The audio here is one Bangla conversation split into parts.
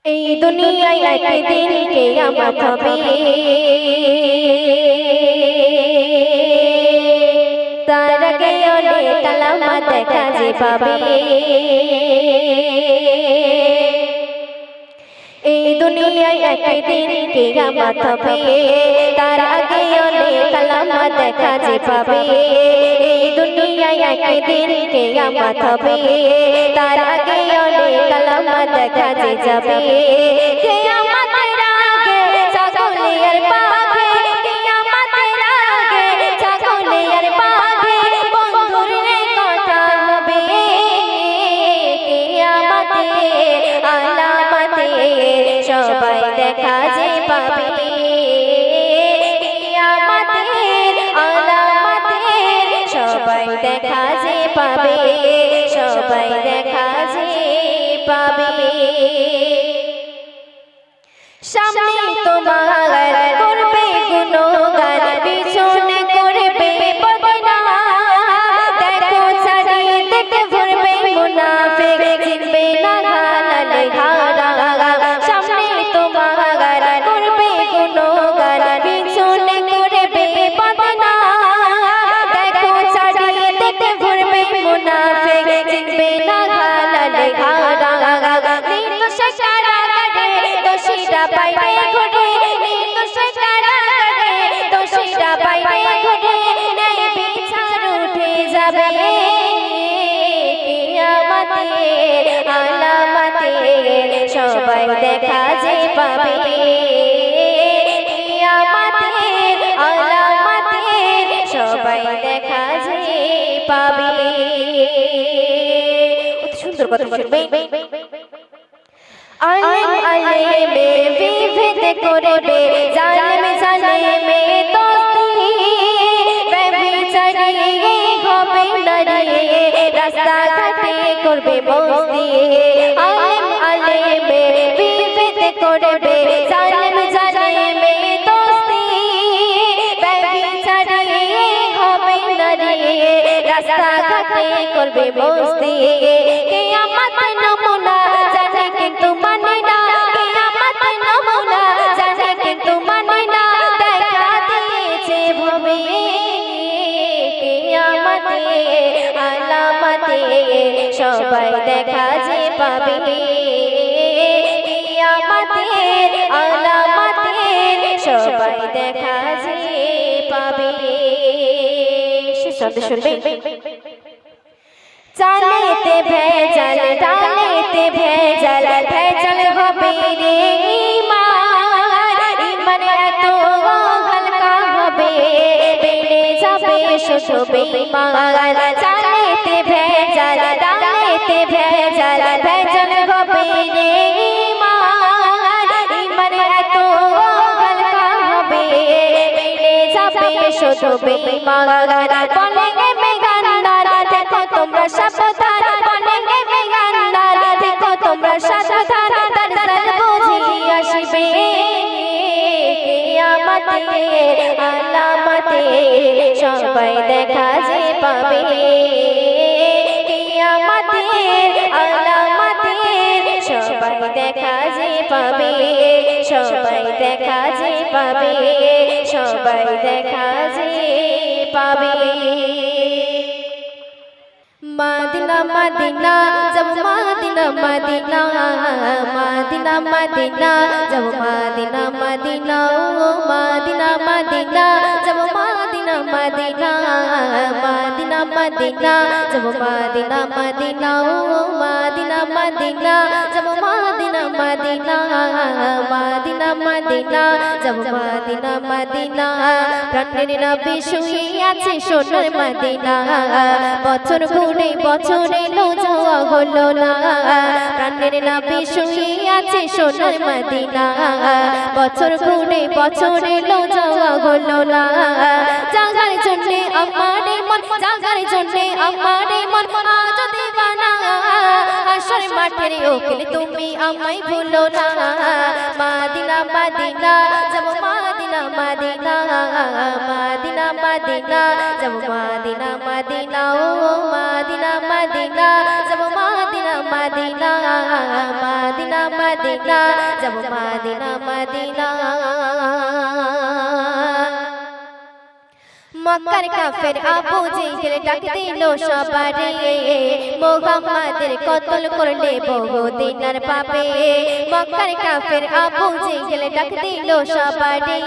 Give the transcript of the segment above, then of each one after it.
এই দুনিয়ায় একদিন কিয়ামত হবে, তার আগে অনেক আলামত দেখা যে পাবে। এই দুনিয়ায় একদিন কিয়ামত হবে, তার আগে অনেক আলামত দেখা যে পাবে। এই দুনিয়ায় একদিন কিয়ামত হবে, তার আগে অনেক আলামত দেখা যে যাবে। কিয়ামতের আগে ছাগলে আর বাঘে, কিয়ামতের আগে ছাগলে আর বাঘে বন্ধুর কথা হবে। কিয়ামতের আলামতে সবাই দেখা যে পাবে। কিয়ামতের আলামতে সবাই দেখা যে পাবে, সবাই দেখা যে পাবে। সামনে তোমার করবে গুণগান, পিছনে করবে বদনাম। দেখো চারিদিকে ভরবে মুনাফিক, চিনবে না হালাল হারাম। সামনে তোমার করবে গুণগান, পিছনে করবে বদনাম। দেখো চারিদিকে ভরবে মুনাফিক, চিনবে না হালাল হারাম। নির্দোষ কারাগারে দোষীরা পাইবে ঘুরে, নির্দোষ কারাগারে দোষীরা পাইবে ঘুরে, ন্যায় বিচার উঠে যাবে। কিয়ামতের আলামতে সবাই দেখা যে পাবে। কিয়ামতের আলামতে সবাই দেখা যে পাবে। সুন্দর কথা শুনবে। আলেম আলেমে বিভেদ করবে, জালেম জালেমে দোস্তি। ব্যভিচারী হবে নারী, রাস্তাঘাটে করবে মস্তি। আলেম আলেমে বিভেদ করবে, জালেম জালেমে দোস্তি। ব্যভিচারী হবে নারী, রাস্তাঘাটে করবে মস্তি। কিয়ামত নমুনা জানে কিন্তু মানে না, কিয়ামত নমুনা জানে কিন্তু মানে না। দেখা দিয়েছে ভবে। কিয়ামতের আলামতে সবাই দেখা যে পাবে। কিয়ামতের আলামতে সবাই দেখা যে পাবে। শুনবে। চালেতে ভেজাল, ডালেতে ভেজাল, ভেজাল হবে রে ঈমান। ঈমান এত হালকা হবে, বেড়ে যাবে শুধু বেঈমান। চালেতে ভেজাল, ডালেতে ভেজাল, ভেজাল হবে রে ঈমান। ঈমান এত হালকা হবে, বেড়ে যাবে শুধু বেঈমান। বলে বেগানার দেখো তোমরা সাবধান, বলে বেগানার দেখো তোমরা সাবধান। দরজাল বুঝি আসবে। কিয়ামতের আলামতে সবাই দেখা যে পাবে। কিয়ামতের আলামতে সবাই দেখা যে পাবে, সবাই দেখা যে পাবে, সবাই দেখা যে পাবে। মদিনা মদিনা জব মদিনা মদিনা, মদিনা মদিনা জব মদিনা মদিনা, ও মদিনা মদিনা জব মদিনা মদিনা, মদিনা মদিনা জব মদিনা মদিনা, ও মদিনা মদিনা জব মদিনা মদিনা, মদিনা মদিনা জব মদিনা মদিনা। প্রাণের নবী শুয়ে আছে সোনার মদিনা, বছর ঘুরে বছর এলো যাওয়া হলো না। প্রাণের নবী শুয়ে আছে সোনার মদিনা, বছর ঘুরে বছর এলো যাওয়া হলো না। জাগার জন্যে আমার মন, জাগার জন্যে আমার মন আজ দিবানা। হাসর মাঠের ওকিল তুমি আমায় ভুলো না। মদিনা মদিনা যাব মদিনা মদিনা, মদিনা মদিনা যাব মদিনা মদিনা, ও মদিনা মদিনা যাব মদিনা মদিনা মদিনা মদিনা যাব মদিনা মদিনা মক্কার কাফের আবু জেহেল ডাক দিল সবারে মুহাম্মাদের কতল করলে বহু দিনার পাবে মক্কার কাফের আবু জেহেল ডাক দিল সবারে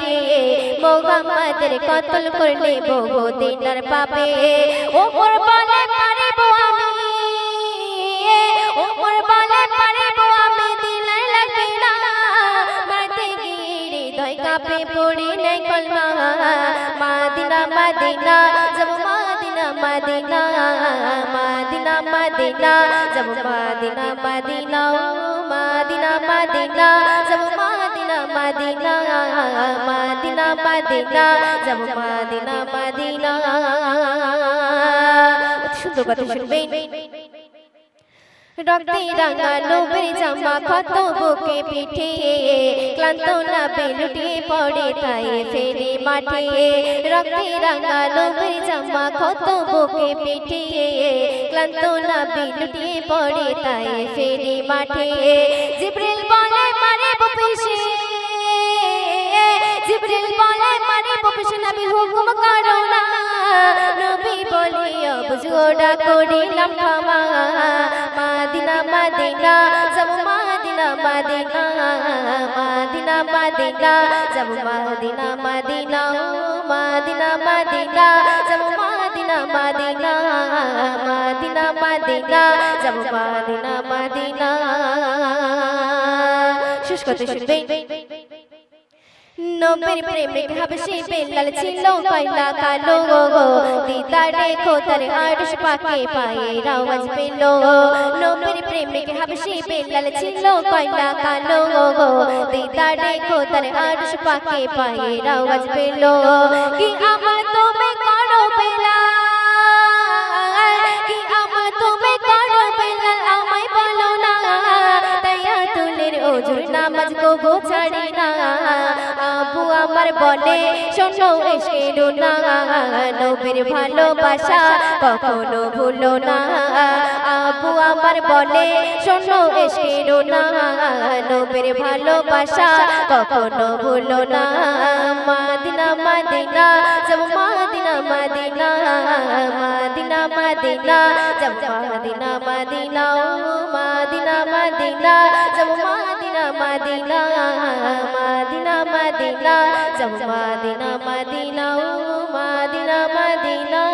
মুহাম্মাদের কতল করলে বহু দিনার পাবে ওমর বলে পারিব আমি ওমর বলে পারিব আমি দিলাই লাগবে না মারতে গিয়ে হৃদয় কাঁপে পড়ি নাই কলমা মদিনা মদিনা যাব মদিনা মদিনা মদিনা মদিনা যাব মদিনা মদিনা মদিনা মদিনা যাব মদিনা মদিনা মদিনা মদিনা যাব মদিনা মদিনা সুন্দর কথা শুনবেন রক্তে রাঙা নবীর জামা কত বুকে পিঠে ক্লান্ত নবী লুটিয়ে পড়ে তাই ফেরে মাঠে রক্তে রাঙা নবীর জামা কত বুকে পিঠে ক্লান্ত নবী লুটিয়ে পড়ে তাই ফেরে মাঠে জিবরিল বলে মারে বপিসে জিবরিল বলে মারে বপিসে নবী হুকুম করো না নবী বলে अब जोड़ा করিলাম ক্ষমা মদিনা মদিনা যাব মদিনা মদিনা মদিনা মদিনা যাব মদিনা মদিনা মদিনা মদিনা যাব মদিনা মদিনা মদিনা মদিনা যাব মদিনা মদিনা শেষ কথা শুনবেন নবীর প্রেমিক হাবশি বেলাল ছিল কয়লা কালো দিদারে খোদার আরশ পাকে পায়ের আওয়াজ পেল নবীর প্রেমিক হাবশি বেলাল ছিল কয়লা কালো দিদারে খোদার আরশ পাকে পায়ের আওয়াজ পেল কি আমল তুমি করো বেলাল কি আমল তুমি করো বেলাল আমায় বলো না তায়াতুলের ওজুর নামাজ কবু ছাড়ি না আবু আমার বলে শোনো এসেরো না নবীর ভালোবাসা কখনো ভুলো না আবু আমার বলে শোনো এসেরো না নবীর ভালোবাসা কখনো ভুলো না মদিনা মদিনা যাব মদিনা মদিনা মদিনা মদিনা যাব মদিনা মদিনা মদিনা মদিনা যাব মদিনা মদিনা মদিনা মদিনা যাব মদিনা মদিনা মদিনা মদিনা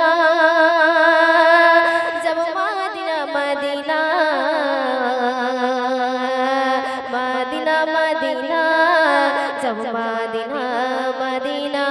যাব মদিনা মদিনা মদিনা মদিনা যাব মদিনা মদিনা